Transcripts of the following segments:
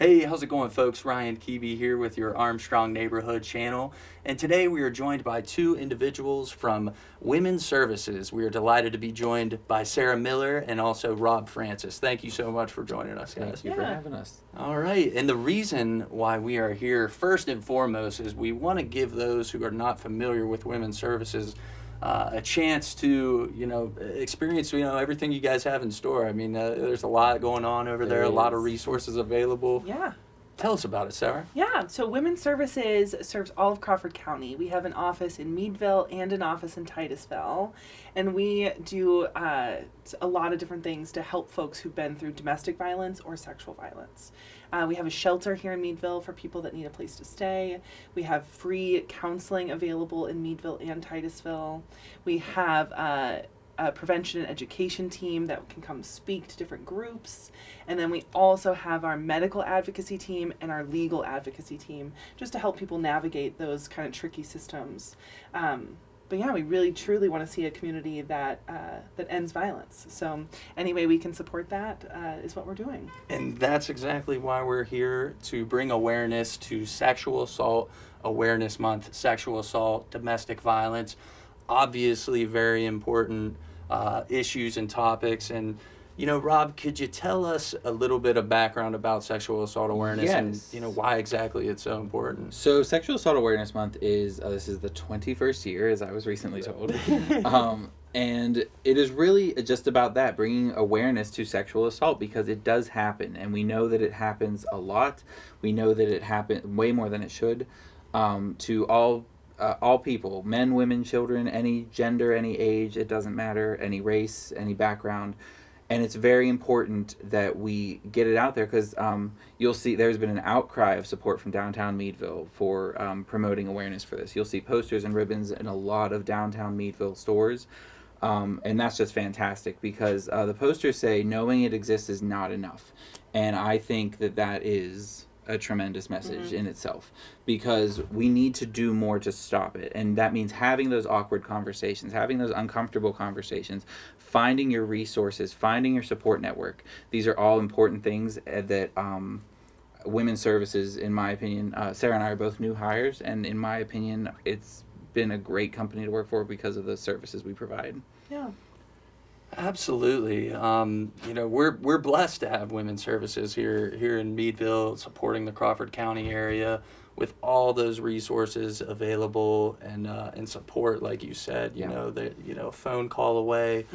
Hey, how's it going, folks? Ryan Kebe here with your Armstrong Neighborhood channel. And today we are joined by two individuals from Women's Services. We are delighted to be joined by Sarah Miller and also Rob Francis. Thank you so much for joining us, guys. Thank you for having us. All right. And the reason why we are here, first and foremost, is we want to give those who are not familiar with Women's Services a chance to, experience, everything you guys have in store. I mean, there's a lot going on over there, a lot of resources available. Yeah. Tell us about it, Sarah. Yeah, so Women's Services serves all of Crawford County. We have an office in Meadville and an office in Titusville. And we do a lot of different things to help folks who've been through domestic violence or sexual violence. We have a shelter here in Meadville for people that need a place to stay. We have free counseling available in Meadville and Titusville. We have a prevention and education team that can come speak to different groups. And then we also have our medical advocacy team and our legal advocacy team just to help people navigate those kind of tricky systems. But yeah, we really truly want to see a community that ends violence. So any way we can support that is what we're doing. And that's exactly why we're here, to bring awareness to Sexual Assault Awareness Month, sexual assault, domestic violence, obviously very important issues and topics. And Rob, could you tell us a little bit of background about sexual assault awareness? Yes. And why exactly it's so important? So Sexual Assault Awareness Month is, this is the 21st year, as I was recently told. And it is really just about that, bringing awareness to sexual assault, because it does happen. And we know that it happens a lot. We know that it happens way more than it should, to all people, men, women, children, any gender, any age, it doesn't matter, any race, any background. And it's very important that we get it out there, because you'll see there's been an outcry of support from downtown Meadville for promoting awareness for this. You'll see posters and ribbons in a lot of downtown Meadville stores. And that's just fantastic, because the posters say knowing it exists is not enough. And I think that is a tremendous message in itself, because we need to do more to stop it. And that means having those awkward conversations, having those uncomfortable conversations, finding your resources, finding your support network. These are all important things that Women's Services, in my opinion, Sarah and I are both new hires, and in my opinion, it's been a great company to work for because of the services we provide. Yeah. Absolutely. We're blessed to have Women's Services here in Meadville, supporting the Crawford County area with all those resources available and support, like you said. A phone call away,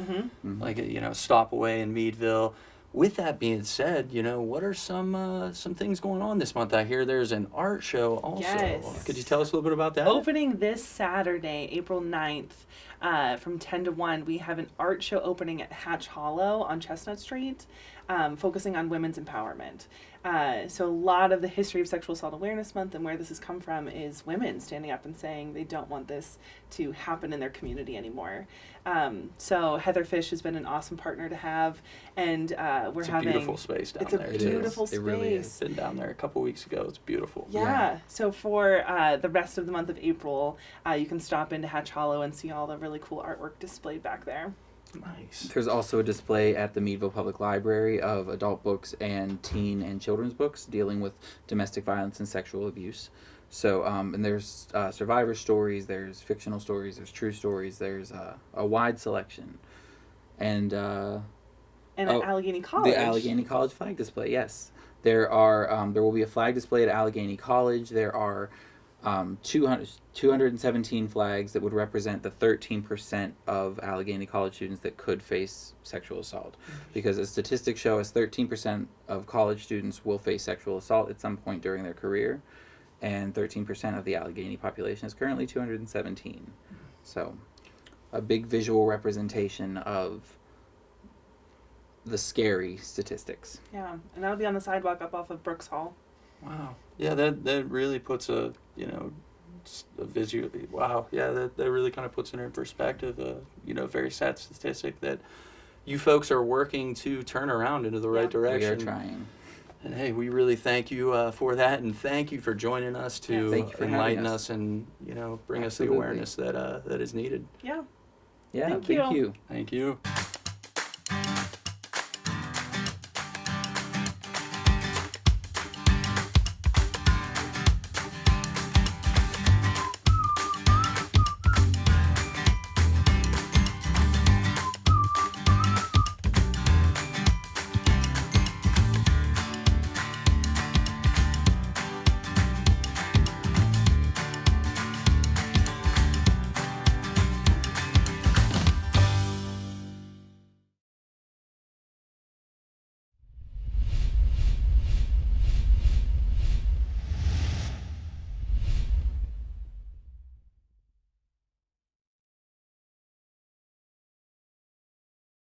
stop away in Meadville. With that being said, what are some things going on this month? I hear there's an art show also. Yes. Could you tell us a little bit about that? Opening this Saturday, April 9th, from 10 to 1, we have an art show opening at Hatch Hollow on Chestnut Street, focusing on women's empowerment. So a lot of the history of Sexual Assault Awareness Month and where this has come from is women standing up and saying they don't want this to happen in their community anymore. So Heather Fish has been an awesome partner to have, and it's a beautiful space down there. It's a beautiful space. It really is. Been down there a couple weeks ago. It's beautiful. Yeah. So for the rest of the month of April, you can stop into Hatch Hollow and see all the really cool artwork displayed back there. Nice. There's also a display at the Meadville Public Library of adult books and teen and children's books dealing with domestic violence and sexual abuse. So, and there's survivor stories, there's fictional stories, there's true stories, there's a wide selection. And at Allegheny College. The Allegheny College flag display, yes. There will be a flag display at Allegheny College. There are 217 flags that would represent the 13% of Allegheny College students that could face sexual assault. Because as statistics show us, 13% of college students will face sexual assault at some point during their career, and 13% of the Allegheny population is currently 217. So a big visual representation of the scary statistics. Yeah, and that'll be on the sidewalk up off of Brooks Hall. Wow. Yeah, that really puts a visual. Wow. Yeah, that really kind of puts it in perspective. Very sad statistic that you folks are working to turn around into the right direction. We are trying. And hey, we really thank you for that, and thank you for joining us to enlighten us and bring us the awareness that is needed. Yeah. Yeah. Thank you. Thank you.